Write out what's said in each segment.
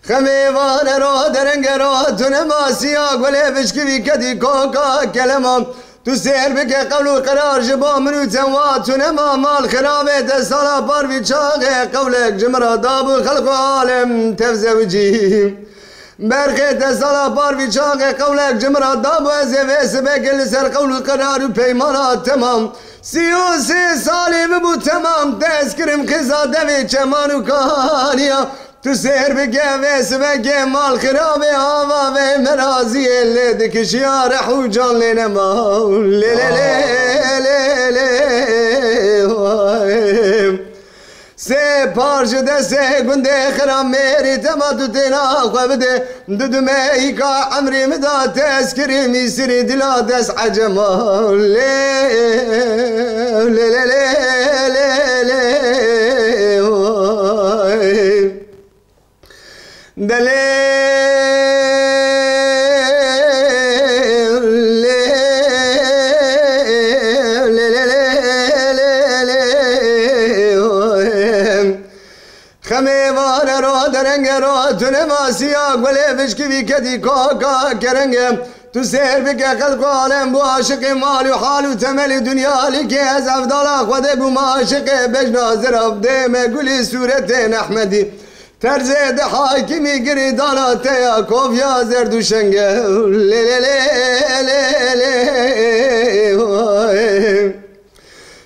خميوان رو درنگ رو تنماسيا قولي بشكي كدي كوكا كلمة تسير بك قول قرار جبا منو تنوات تنما مال خرابة تسالا بار في شاغي قولك جمرة دابو خلق عالم تفزوجي برخي تسالا بار في شاغي قولك جمرة دابو ازيفي سبك لسر قول قرار وبيمانات تمام سيوسي سالي ببو تمام تذكرم خزا دوي چمانو كهانيا تسير بقى سبق مال خرابي هوا في مرازي اللي دكشيا رح وجان لنا ما لي لي لي لي سي بارج ده سي قندي خرام ميري تما تتنا خبده ددميكا عمري مدا تسكري ميسري دلا دس عجما لي لي لي لي لي خميوان رو درنگ رو تنماسيا قولي بشكي في كدي كوكا كرنگ تسير بك خلق عالم بو عاشق مال وحال وتمل دنيا لك از افضل خود بو معاشق بجنا زرف ديم قولي سورة احمدي ترزد حاكمي قريدانا تيا كوفيا زردوشنگه لي لي لي لي لي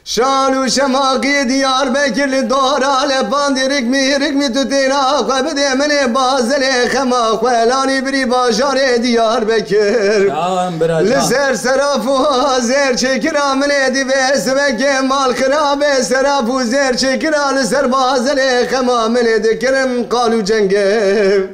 شانو شماقي ديار بكر للدور على باندي رقمي تتينا خبدي من بازل خما خوالاني بري باشار ديار بكر لسر سرافو زير شكرا من دي بس بك مال خراب سرافو زير شكرا لسر بازل خما من ذكرم قالوا جنگه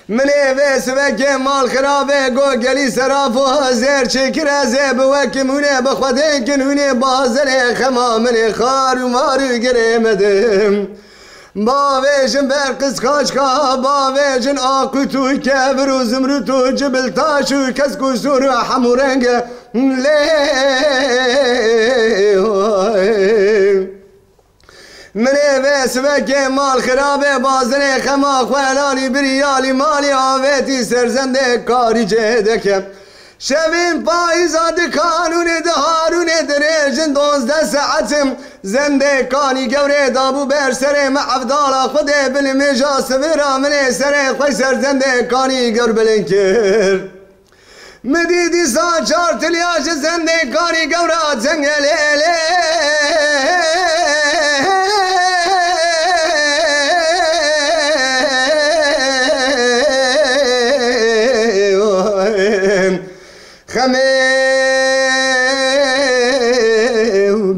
مني بس بك مال خرابه گو گلی سرافو زیر چکر زیب وکمونه بخوده کنونه بازل خما مني خارو مارو گرمدم باویجن برقص کاشکا باویجن آقو تو کبر و زمرو تو جبل تاشو کس کسور حمورنگ مني بس بك مال خرابه بازن خما خوالاني بريالي مالي عاوتي سرزنده كاري جهدك شبين پایزاد کانون دهارون درجن 12 ساعتم زنده کانی گوره دابو بر سر معفدالا خود بالمجا سفرا من سر خوی سرزنده کانی گر بلنکر مدیدی سا چار تلیاش زنده کانی گورا زنگلیلی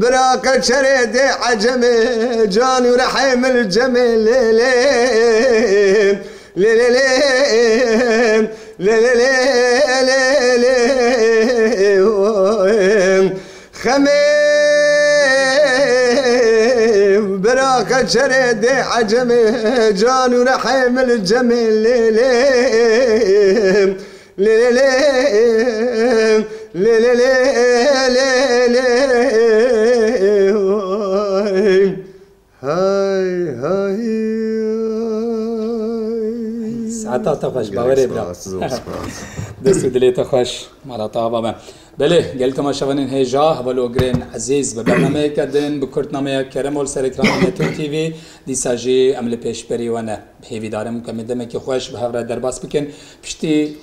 براك شريد عجم جاني ورحم الجمل لي لي لي لي لي لي خمي براك شريد عجم جاني ورحم الجمل لي لي لي لي لي لي لي هاي هاي ساعتها تخش باوري برا دست دلي تخش مالا طابا بله قلتم شوانين هيجا ولو جرين عزيز ببرنامج كدن بكرتنامه كرمول سركرام تي في دي ساجي عمل پیش بری وانا بهوی دارم که دمکی خوش به هفته درباس بکن پشتی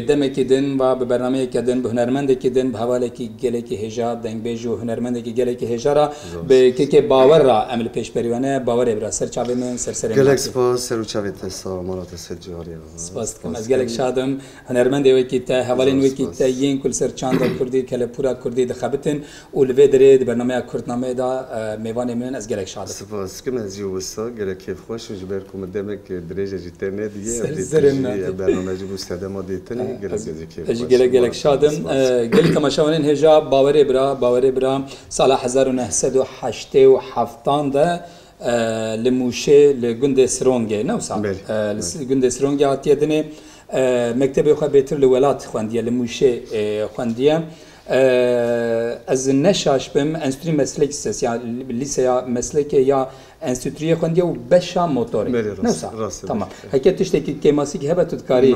دمکی دن و به برنامه کدن به هنرمند کدن به حواله کی گله کی هجا دنگ بیجو هنرمند کی گله کی هجا را به کی باور را عمل پیش بری وانا باور برا سر چابه من سر گلک سپاس سر چابه تسا مالات سجاری سپاس کم از گلک شادم هنرمند وکی تا حوالین وکی تا ین کل سر چاند کردی کل پورا کردی دخبتن ولوی درید برنامه کردنامه دا میوان من از گلک شادم سپاس کم از یوسا گلک خوش جبرکم دمک درجه جتنه دیگه برنامه جو استادم دیتنی گلک شادم گلی تماشاوانین هجا باوری برا سال 1987 ده لموشه لگند سرونگه نوسا گند سرونگه هاتیه دنه مکتب خو بهتر لولات خواندیه لموشه خواندیه از نشاش بم انستری مسلک سیاس یا لیسه مسلک یا انستری خواندیه و بشا موتوری نوسا تمام حکیت تشتکی کماسی که هبت تکاری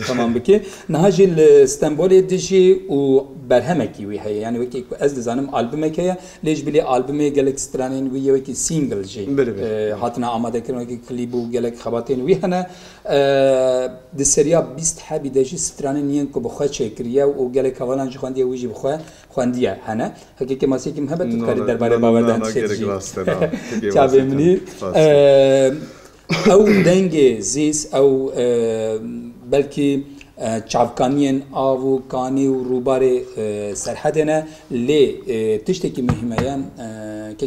تمام بکی نهاجی استانبول دیجی و برهمکی وی هی یعنی وکی از دزانم آلبومه که لیج بلی آلبومه گلک سترانین وی وکی سینگل جی هاتنا آماده کردن وکی کلیبو گلک خباتین وی هنه دسریا 20 حبی دجی سترانین کو بخواه چکریه و گلک کولان جی خواندیه ویجی بخواه خواندیه هنه حکی کماسی که هبت تکاری درباره باوردن شدی چابه منی او دنگ زیس او بلکی چاوکانین آو کانی و روبار سرحدنا لی تشتکی مهمه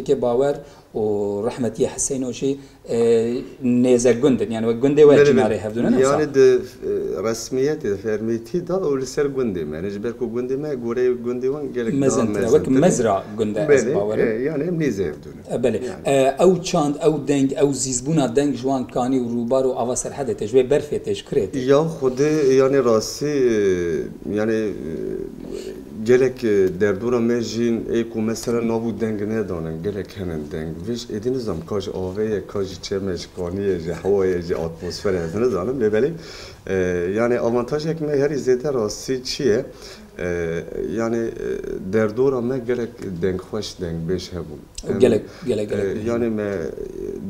که باور و رحمتی حسین و شی نزار گندن يعني وجندي وجناري هفدونا يعني د رسميات فرميتي دا اول سر جندي ما نجبركو جندي ما غوري جندي وان قالك مزنتنا وك مزرع جندا باور يعني منيزه هفدونا بله او تشاند او دنج او زيزبونا دنج جوان كاني وروبار و اوا سرحد تجوي برفه تشكريت يا خود يعني راسي يعني gelek derdora mejin eko mesela navu deng ne danen gelek hemen deng viş ediniz am kaj aveye kaj çemeş kaniye je havaya je atmosfere ediniz anım bebeli yani avantaj ekme her izlete rasti çiye yani derdora me gelek deng hoş deng beş hebu gelek yani me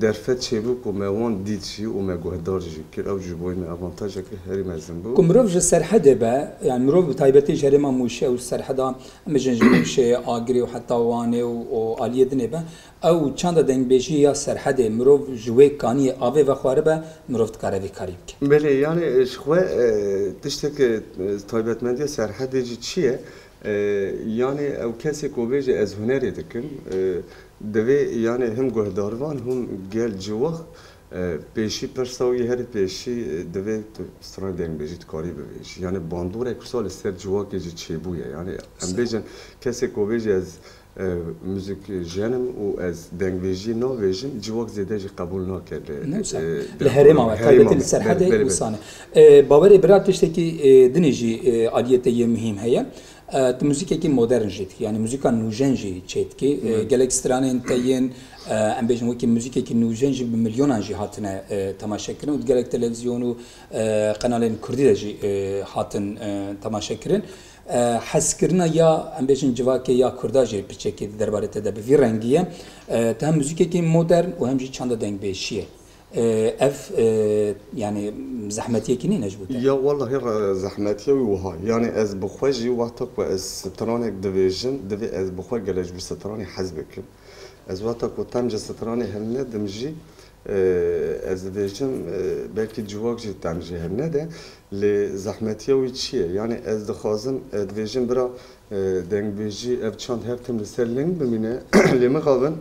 derfet çebu ko me wan ditçi o me gohdarji ki av jiboy me avantaj ek her mezin bu kumrov je serhade ba yani mrov taybeti jerema muşe u serhada mejin muşe agri و حتى وانه و aliyedine ba او çanda deng beji ya serhade mrov jwe kani ave ve khare mrov tkare ve karib bele yani şwe tiştek taybetmendiye serhadeci çiye yani ev kesi ko beje ez huneri dikin deve yani hem gohdarvan hem gel ciwah peşi persawi her peşi deve stran deng beji tkari beji yani bandura kusal ser ciwah geji çebuye yani em bejin kesi ko beje ez müzik jenim u ez dengveji no vejim ciwak zedeci kabul nakerde. Leherema ve taybeti serhade usane. Baveri birat tişteki dineci aliyete mühim heye. Müzikeki modern jit yani müzika nujenji çetki gelek stranen tayin em bejin weki müzikeki nujenji bi milyonan jihatine tamaşa kirin u gelek televizyonu kanalın Kurdi de hatin tamaşa kirin. حسکرنا یا امبیشن جواکی یا کرداجی پیچکی درباره تده به رنگیه تهم موسیقی که مدرن و همچنین چند دنگ بیشیه اف يعني زحمتيه كنين اجبوت يا والله زحمتيه وها يعني از بخواجي وقتك واز سترانك ديفيجن دبي از بخواج جلاج بستراني حزبك از وقتك وتمج ستراني هلنا دمجي از ديفيجن belki جواكجي تمجي هلنا ده لزحمتيه ويتشي يعني از دخازم ديفيجن برا دنگ بيجي اف چاند هفتم لسرلين بمينه لما خابن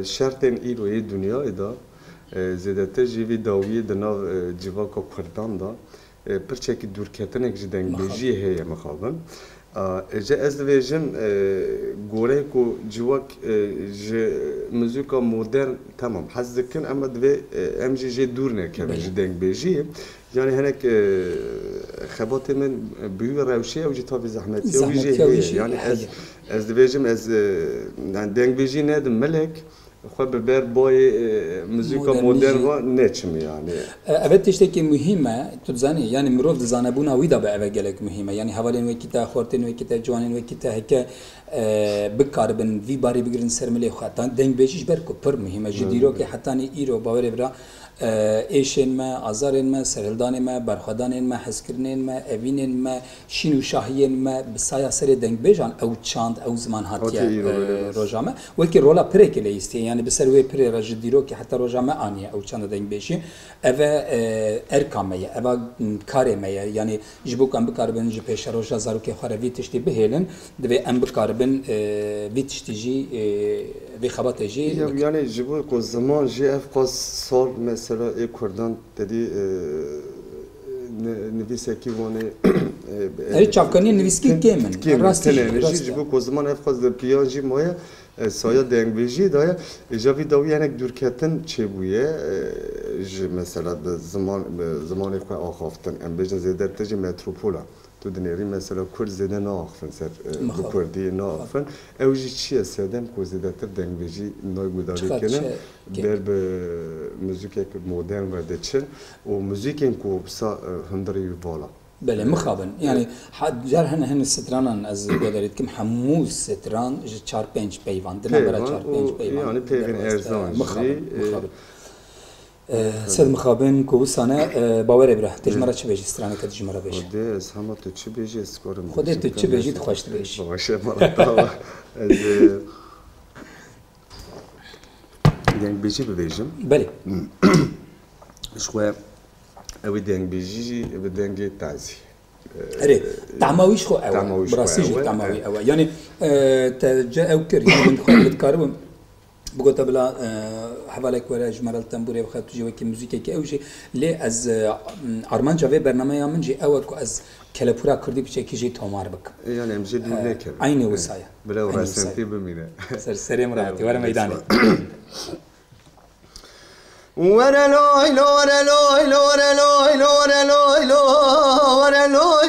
شرطن ايرو دنيا ادا زیادت جیوی داویی دناو جیواکا کردان دا پرچکی دور کتنک جدنگ بیجی هیه مخابن اجا از دویجم گوره کو جیواک موزیکا مدرن تمام حز دکن اما دوی امجی جی دور نکه جدنگ بیجی yani henek xebatı men büyük revşe ve tabi zahmeti o yani az diyeceğim az yani dengbeji nedim melek خو ببر باي موزيكا مودرن و نچم يعني evet tişteki mühime tutzani yani mirov zanabuna vida be eve gelek mühime yani havalin ve kita xortin ve kita jwanin ve kita heke bikarbin vi bari bigirin sermeli xatan deng bejiş ber ko per mühime jidiro ki hatani iro bavere bra eşen me azaren me sereldan me barxadan me heskirnen me evinen me şinu şahiyen me bisaya sere deng bejan ev çand ev zaman hatiye rojame ve ki rola prekele isti yani بسر وی پر رج دیرو که حتی روزانه آنیه او چند دنگ بیشی اوه ارکامه اوه کارمه یعنی جبو کم بکاربن جی پیش روزا زارو که خاره ویتشتی بهلن دوی ام بکاربن ویتشتی وی خبات جی yani جبو کو زمان جی اف قاس سال مثلا ای کردان dedi nefise ki vone هی چاپکنی نویسکی کیمن راستی جی بو کوزمان افخاز پیانجی مایه سایه دنگ بیجی دایا جاوی داوی یعنی دورکتن چه بویه مثلا زمان آخافتن ام بیجن زیادر تجی متروپولا تو دنیری مثلا کرد زیاده ناخفن سر دو کردی ناخفن اوجی چیه سیادم که زیادتر دنگ بیجی نای گوداری کنن بر به موزیک مدرن ورده چن و موزیک که بسا هندری بالا بله مخابن يعني جار هن سترانان از قدرت كم حموز ستران 4-5 پیوند دنا برا 4-5 پیوند يعني پیوند ارزان مخابن سد مخابن کوسانه باور ابره تجمره چه بیجی سترانه که تجمره بیجی خودت هم تو چه بیجی اسکارم خودت تو چه بیجی خوش بیجی باشه مالا از دنگ بیجی ببیجم بله شوي اوي دنگ بيجي بدنگ تازي اري تعماويش خو او براسيج تعماوي او يعني تجا او كري من خو بتكرب بقول بلا حوالك ولا جمال التنبوري وخدت جوا كي موسيقى كي اوجي لي از ارمان جاوي برنامه من جي او كو از كلابورا كردي بشكل جي تومار بك يعني مجد لك عيني وصايا بلا وراسنتي بمينا سريم راحتي ورا ميداني ورا لوي ورا لوي ورا لوي ورا لوي ورا لوي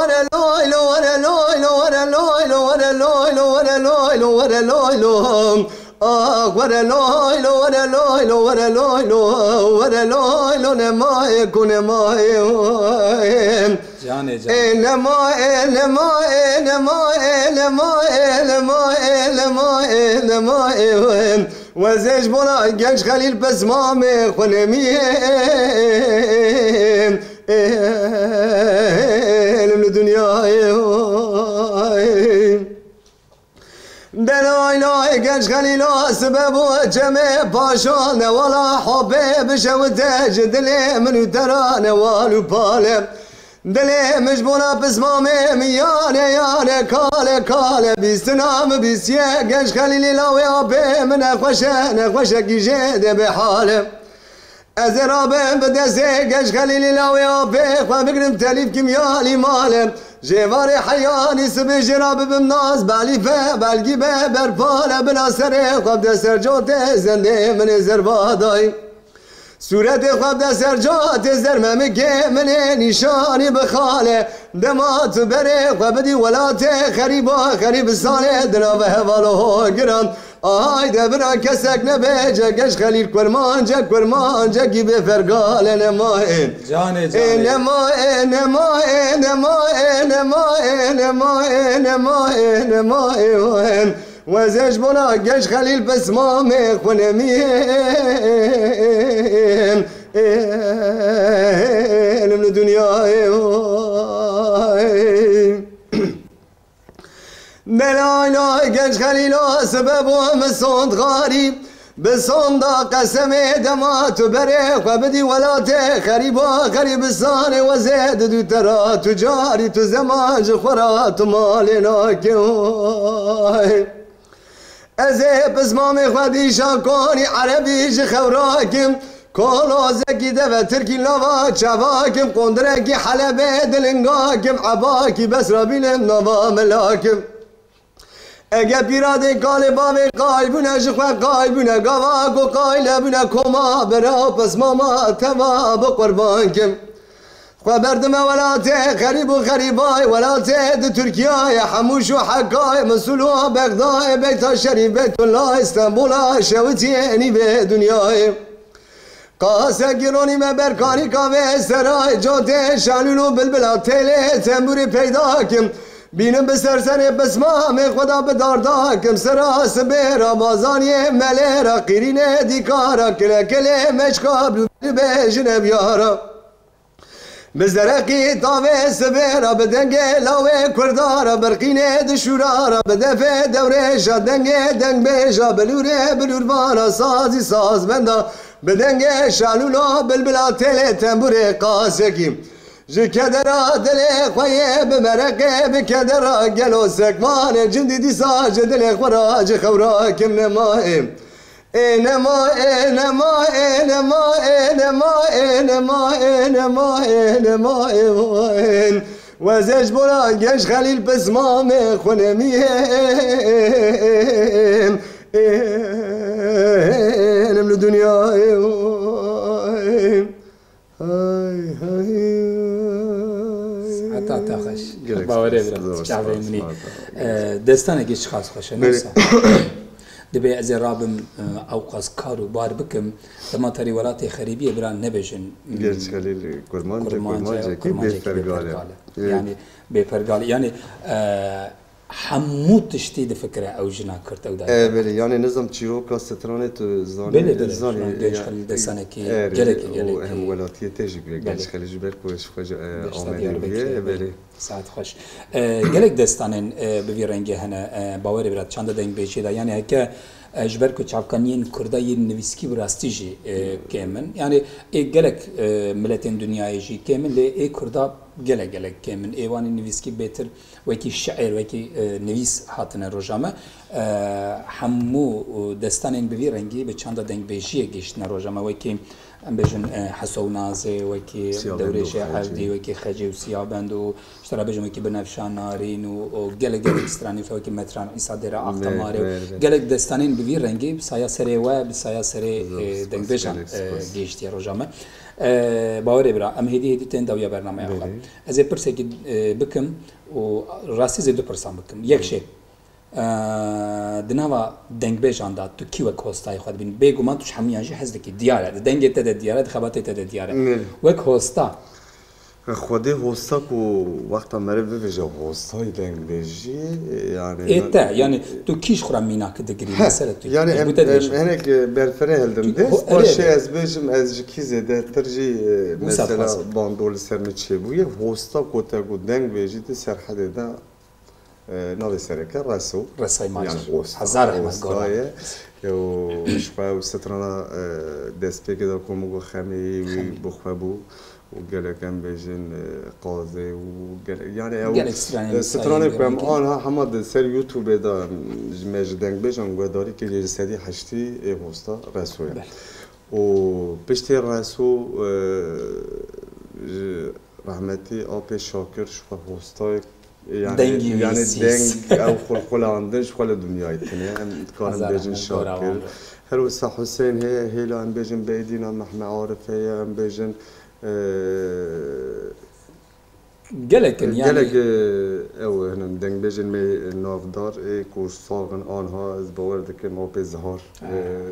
ورا لوي ورا لوي ورا لوي ورا لوي ورا لوي ورا لوي ورا لوي ورا لوي ورا لوي ورا لوي نما يكون ما جاني نما نما نما نما نما نما وزيج بولا جنش خليل بس مامي خنمي من الدنيا دلاي لاي جنش خليل سبب جمع باشان ولا حبيب شوت جدلي من تران والو بالم دلي مجبورة بزمامي مياني ياني كالي كالي بيستنام بيسيه قش خليلي لو يابي من اخوشة كي جيد بحالي ازرابين بدسي قش خليلي لو يابي خواه بقرم تليف كميالي مالي جيواري حياني سبي جراب بمناس باليفة بالجيبة برفالة بلا سري خواه بدسر جوتي زندي من زرباداي صورت خواب در سرجات زرمه که من نشانی بخاله دمات بره خواب دی ولات خریبا خریب ساله دنا و حوالو گرم آی دبرا کسک نبیجه گش خلیل کرمانجه گی به فرگال نمائن جانه نمائن وزيج بنا جيش خليل بس مامي خنمين من الدنيا بلاينا جيش خليل سبب ومسون غريب بصند قسم دمات بريق وبدي ولاته خريبا خريب الصاني وزيد دو ترى تجاري تزماج خرات مالنا كوي ازيب اسمامي خدي شاكوني عربي خوراكم كولو زكي دفا تركي لوا شباكم قندركي حلبي دلنقاكم عباكي بس ربيلم نوا ملاكم اگه پیراده کال باوی قایبونه جخوه قایبونه گواگو قایلبونه کما برا پس ماما توا بقربان کم خواه بردم ولاته خریب و خریبای ولاته ده ترکیه حموش و حکای مسئول و بغدای بیتا شریف بیت الله استنبول شوتینی به دنیای قاسه گیرونی مبرکانی کاوه سرای جاده شالولو بلبلا تیله تنبوری پیدا کم بینم به سرسر بسمام خدا به دارداکم سراس بیرا بازانی ملیرا قیرین دیکارا کله کله مشکاب بجنه بیارا بزرقی تاوه سبیرا بدنگه لاوه کردارا برقینه دشورارا بدفه دورشا دنگه دنگ بیشا بلوره بلوروانا سازی ساز بندا بدنگه شالولا بلبلا تله تنبوره قاسکیم جكدرا دلي خويه بمرقه بكدرا قالوا سكمان جندي دي ساج دلي خراج خوراك من ماء انما انما انما انما انما انما انما وزج برا جيش خليل بسمامه خنميهم نم الدنيا هاي حتى تاخش باوري برا شعبي مني دستانه جيش خاص خوشه نفسه دبي از رابم اوقاس كارو بار بكم لما تري ولاتي خريبيه بران نبجن جيش خليل كرمان بفرقاله يعني بفرقاله يعني حمود تشتيد فكره او جنا كرت او داي بله يعني نظام تشيروكا سترانه زاني زاني جيش خليل دسانكي جلك هم ولاتي تجي جيش خليل جبر كوش خوج امنيه بله ساعت خوش جلك دستانن بفيرنگه هنا باوري برات چند دنگ بيشي دا يعني هكا جبر کو چاپکانین کردای نویسکی براستیجی کامن یعنی گلک ملتین دنیای جی کامن لی کردا گلک کامن ایوانی نویسکی بهتر وکی شعر وکی نویس هاتن روزامه همو دستانین بوی رنگی به چند دنگ بیشی گشتن روزامه وکی ام بجن حسونازه وکی دورش عبدی وکی خجی و سیابند و اشترا بجن وکی بنفشان نارین و گلک استرانی فوکی متران ایسادر آختماره گلک دستانین بوی رنگی بسایا سری و بسایا سری دنگ بجن گشتی روزامه باوری برا ام هدی تن داویا برنامه اخوان از پرسه که بکم و راستی زیدو پرسام بکم یک شی دنوا دنگ بجان داد تو کی و کوستای خود بین بگو من توش همیشه حس دکی دیاره دنگ ته دیاره خباته ته دیاره و کوستا خودی هوستا کو وقتا مره بویجا هوستای دنگ بجی یعنی ایتا یعنی تو کیش خورم مینا که دگری مثلا تو یعنی هنک برفره هلدم دست باشه از بجم از کی زده ترجی مثلا باندول سرم چه بوی هوستا کو تا کو دنگ بجی تی سرحده دا نوی سرکه رسای ماجر هزار احمد گوره و شفا و سترانا دست پیک دا کمو خمی بخوا بو و گلکم بجن قاضی و یعنی سترانه کم آنها همه سر یوتیوب دا مجدنگ بجن گوداری که یه سری هشتی هستا رسوه و پشتی رسو رحمتی آب شاکر شفا هستای يعني دنگ او خلقلاندن شغل دنیای تنه کارم بجن شاکر هر وسا حسین هی لا ام بجن بیدینا محمد عارف هی ام بجن گلک يعني گلک او هنا دنگ بجن می نافدار کوش ساغن آنها از باور دکم او به زهار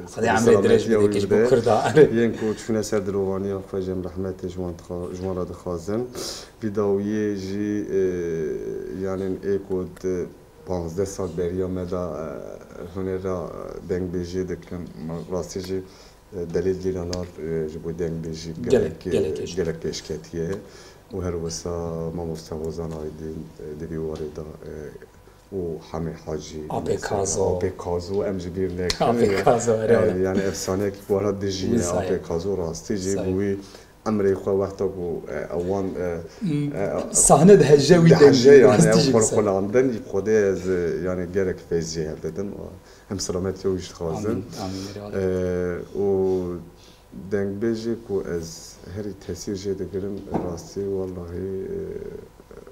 خدای عمري درج بدکش بکردا ین کوچ فنا سر دروانی خواجم رحمت جوان را خازن بداویه جی یعنی ایکود 15 سال بریا مدا هنر را دنگ بجی دکم راستی جی دلیل دیرانار جبو دنگ بجی گلک اشکتیه و هر وسا ما مستوزان آیدین دبی واردا و همه حاجی آب کازو ام جبیر نک آب کازو یعنی افسانه که وارد دیجی آب کازو راستی جی بوی امری خو وقتا کو اوان صحنه دهجوی دهجه يعني خلقلاندن خود از يعني گرک فیزی هدن هم سلامتی و اشتخازن و دنگ بجی کو از هری تاثیر جده گرم راستی والله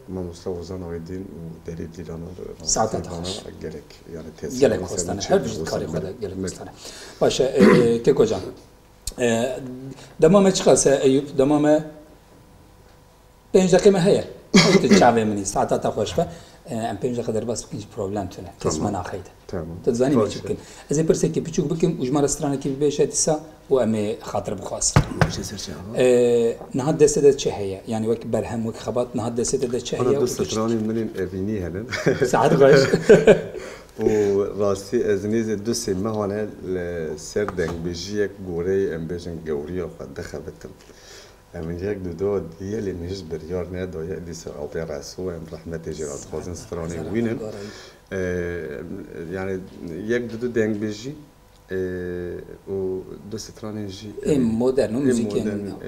ما مستوزان آیدین و دلیل دیرانا ساعت تخش گرک يعني تاثیر گرک خواستانه هر بجد کاری خود گرک خواستانه باشه که کجا دمامه چی خاصه ایوب دمامه 5 دقیقه هیا تجاوب منی ساعت تخش فا ام 5 دقیقه در بس بکنی پروبلم تونه تسمع ناخیده تمام تزانی میشه کن از این پرسه که پیچوک بکم اجماع رستوران کی بیشه تسا و ام خاطر بخواست نهاد دسته چه هیا یعنی وقت برهم وقت خبات نهاد دسته چه هیا انا دوست رستورانی منین اوینی هنن ساعت غاش و راستی از نیز دو سیمه هانه سر دنگ بجی یک گوره ام بجن گوری خود دخبتم من یک دو دیلی میش بریار نه دایه دیس اپراسو ام رحمت جرات خازن سترانی وینن یعنی یک دو دنگ بجی و دو سترانجی مدرن و موزیکی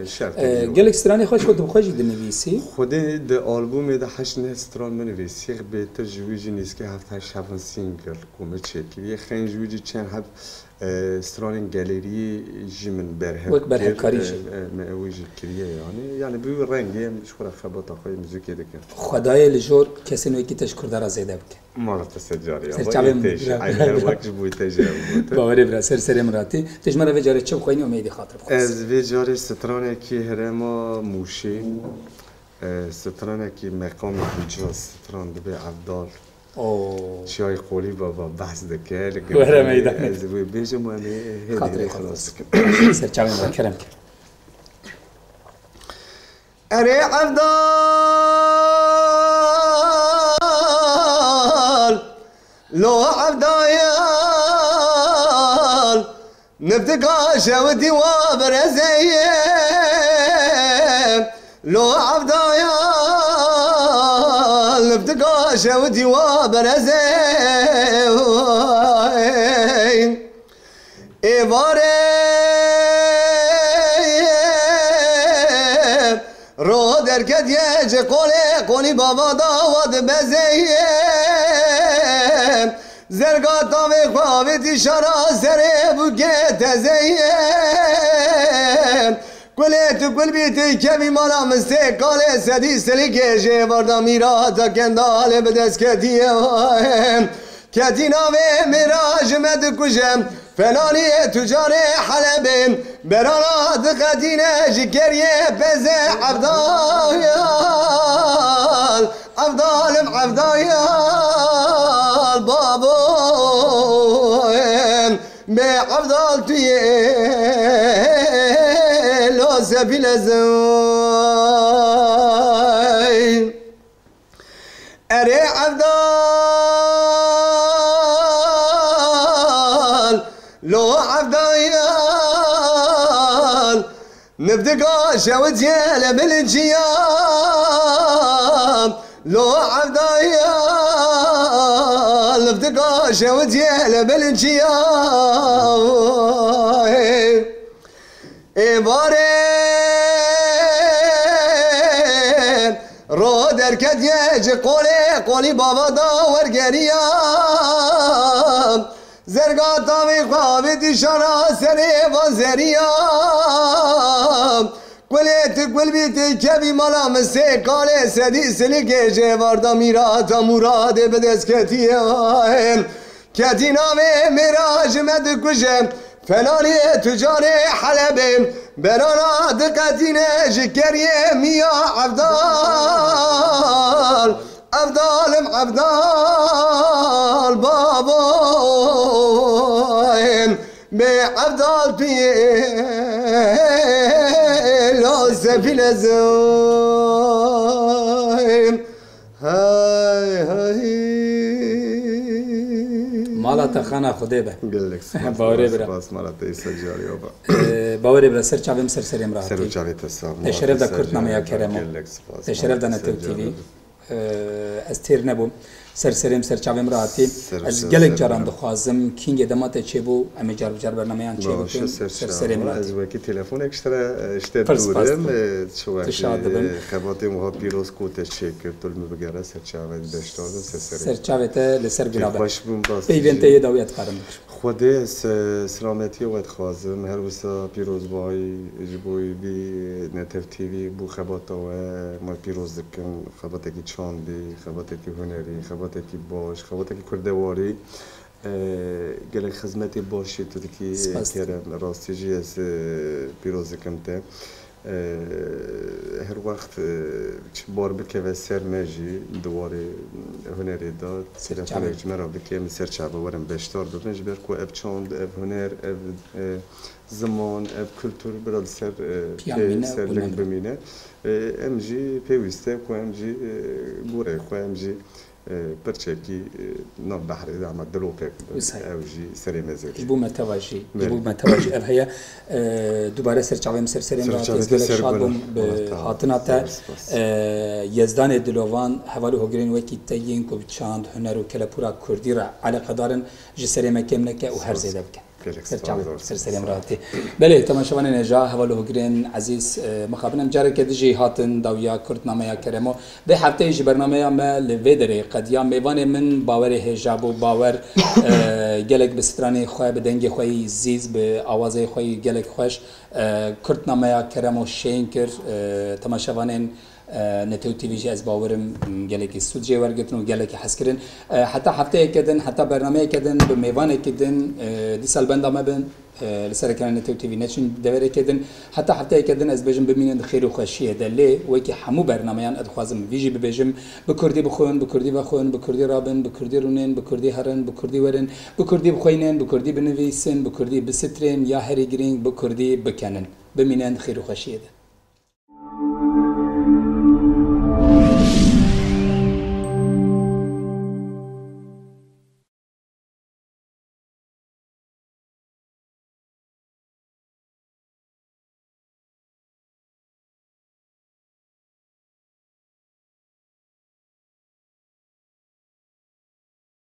شرط گلک سترانی خوش خود بخوشی دنویسی خود د آلبوم ده 8 ستران منویسی به تجویزی نیست که هفته شبان سینگل کومه چکی خنج جویجی چند هفت ستران گالری جمن برهم وقت برهم کاریش ویجی کریه یعنی بیو رنگی شورا خبات آخوی موزیکی دکن خدای لجور کسی نوی کی تشکر داره زیده بکن مرات سجاری سرچاویم هر وقت بوی تجاری باوری برا سر مراتی تجمع رو جاری چه بخوینی امیدی خاطر بخواد از ویجاری سترانه کی هرما موشی سترانه کی مقام بجاز ستران دبی عبدال شای قولی بابا بحث دکل وره میدان از وی بیجم و هدی خلاص سرچاویم را کرم کرد اره عبدال لو عبدال نبتقى شودي وبرزيم لو عبدال نبتقى شودي وبرزيم إباري رو درکت یه قولی بابا داود بزیم زرگاتا و خوابتی شرا سره بوگه تزیم کلیت کل بیتی کمی مالا مسته کاله سدی سلی کشه واردا میراتا کندال بدست کتیه کتی ناوه میراج مد کشم فلانی تجار حلب برانا دقتينا جكريه بزع عبدال بابو بعبدال لو سبيل زين اري عبدال لو عبدال نبدقى شوت يالا بالجيام لو عبدال نبدقى شوت يالا بالجيام إبارين رو دركت يجي قولي بابا داور قريام زرقاتا بخوابتي شرا سري وزريام قلت قل بيتي كبي مالا مسي قالي سدي سلكي جواردا ميراتا مراد بدس كتيام كتينا ميراج مد كشم فلاني تجاري حلب برانا دقتينا جكري ميا عبدال بابا بعبدال لو سفيل زين هاي مالا تخانا خوده به قلك باوري برا باس مالا تيسا جاري وبا باوري برا سر چاویم سر امراتی سر چاوی تسام تشرف دا کرتنامه یا کرمو تشرف دا نتو تیوی استیر نبوم سرسریم سرچاویم راحتی از گلک جاران دخوازم کینگ دمات چه بو امی جار برنامه‌ان چه بو سرسریم راحتی از وقتی تلفن اکسترا اشته دورم شوی خباتی مها پیروز کوته چه که طول میبگره سرچاوی داشتم سرچاوی ته لسر بنابر پیونته یه داویت کارم خوده سلامتی وقت خوازم هر وسا پیروز بای جبوی بی نتف تیوی بو خباتا و ما پیروز دکن خباتی کی چاندی خباتی کی هنری خباتی کی باش خباتی کی کردواری گله خدمتی باشی تو کی کرم راستیجی از پیروز دکمته هر وقت بار بکه و سر ماجی دواره هنری داد تلفن اجمرا بکه مسر چابه ورم بشتار ببینج بر کو اب چاند اب هنر اب زمان اب کلتور برای سر لنگ بمینه امجی پیوسته کو امجی گوره کو امجی برچکی نام بحری دام دلوپک اوجی سری مزید. جبو متواجی اب هیا دوباره سرچاویم سرسریم را تزگل شادم به هاتناته یزدان دلوان حوالی هوگرین وکی تیین کو چاند هنر و کلپورا کردی را علاقه دارن جسری مکم نکه و هر زیده بکن. سلسله مراتي بله تماشاوان نجا حوالو گرین عزیز مخابنم جاره که دیجی هاتن داویا کردنامه یا کرمو ده هفته ایش برنامه ما لویدره قدیا میوان من باور هجاب و باور گلک بسترانی خواه بدنگ خواه زیز به آوازه خواه گلک خوش کردنامه یا کرمو شین کر تماشاوان نتو تیویجی از باورم گلکی سودجی ورگتن و گلکی حسکرین حتی هفته کدن حتی برنامه کدن به میوان کدن دی سال بنده ما بن لسر کردن نتو تیوی نشون دوره کدن حتی هفته کدن از بجم ببینن خیر و خوشیه دلی وکی همو برنامه‌یان ادخوازم ویجی ببجم بکردی بخون بکردی بخون بکردی رابن بکردی رونن بکردی هرن بکردی ورن بکردی بخوینن بکردی بنویسن بکردی بسترین یا هری گرینگ بکردی بکنن ببینن خیر و خوشیه ده